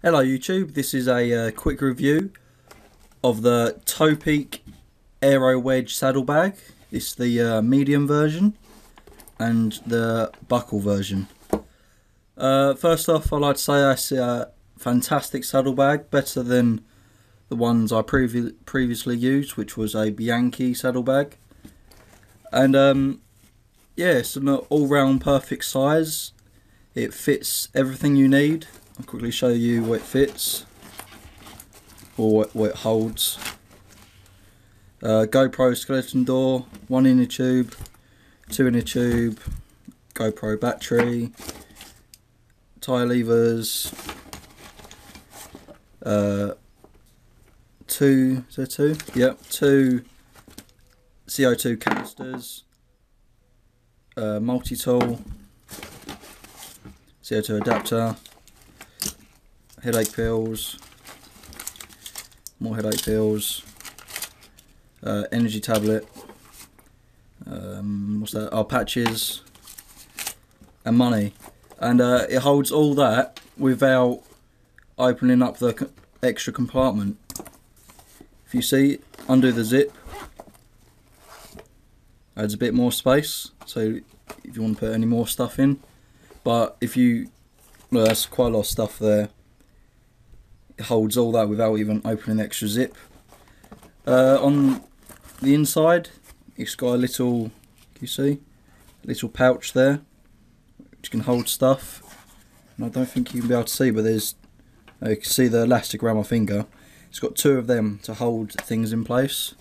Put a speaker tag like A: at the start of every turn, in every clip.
A: Hello YouTube, this is a quick review of the Topeak Aero Wedge saddlebag. It's the medium version and the buckle version. First off, I'd like to say it's a fantastic saddlebag, better than the ones I previously used, which was a Bianchi saddlebag. And yeah, it's an all-round perfect size. It fits everything you need. I'll quickly show you what it fits, or what it holds. GoPro skeleton door, 1 inner tube, 2 inner tube, GoPro battery, tyre levers, two CO2 canisters, multi-tool, CO2 adapter, headache pills, more headache pills, energy tablet, what's that? Oh, patches, and money. And it holds all that without opening up the extra compartment. If you see, undo the zip, adds a bit more space, so if you want to put any more stuff in. But if you, well, that's quite a lot of stuff there. It holds all that without even opening the extra zip. On the inside, it's got a little, can you see, a little pouch there, which can hold stuff. And I don't think you can be able to see, but there's, you can see the elastic around my finger. It's got 2 of them to hold things in place.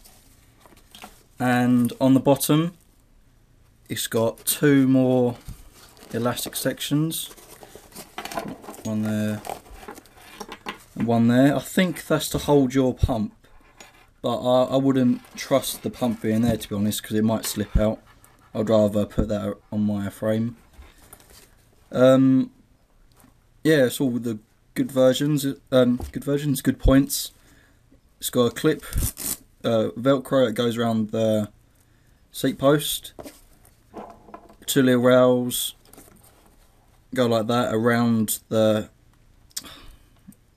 A: And on the bottom, it's got 2 more elastic sections. One there. One there. I think that's to hold your pump, but I wouldn't trust the pump being there, to be honest, because it might slip out. I'd rather put that on my frame. Yeah, it's all the good versions. Good points. It's got a clip, Velcro that goes around the seat post. 2 little rails go like that around the,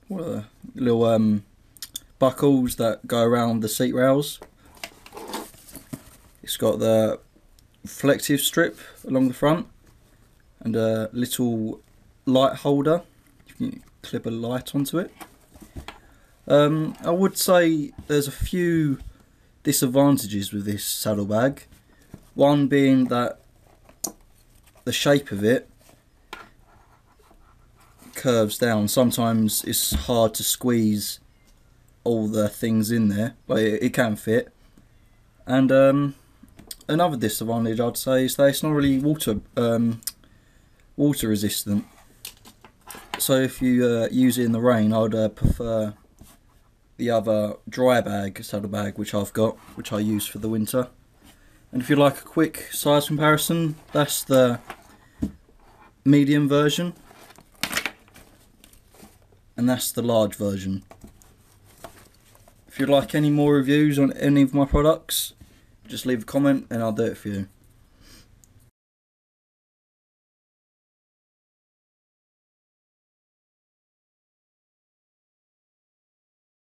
A: what are the little buckles that go around the seat rails. It's got the reflective strip along the front and a little light holder. You can clip a light onto it. I would say there's a few disadvantages with this saddlebag. One being that the shape of it curves down. Sometimes it's hard to squeeze all the things in there, but it can fit. And another disadvantage I'd say is that it's not really water resistant. So if you use it in the rain, I would prefer the other dry bag saddlebag which I've got, which I use for the winter. And if you like a quick size comparison, that's the medium version, and that's the large version. If you'd like any more reviews on any of my products, just leave a comment and I'll do it for you.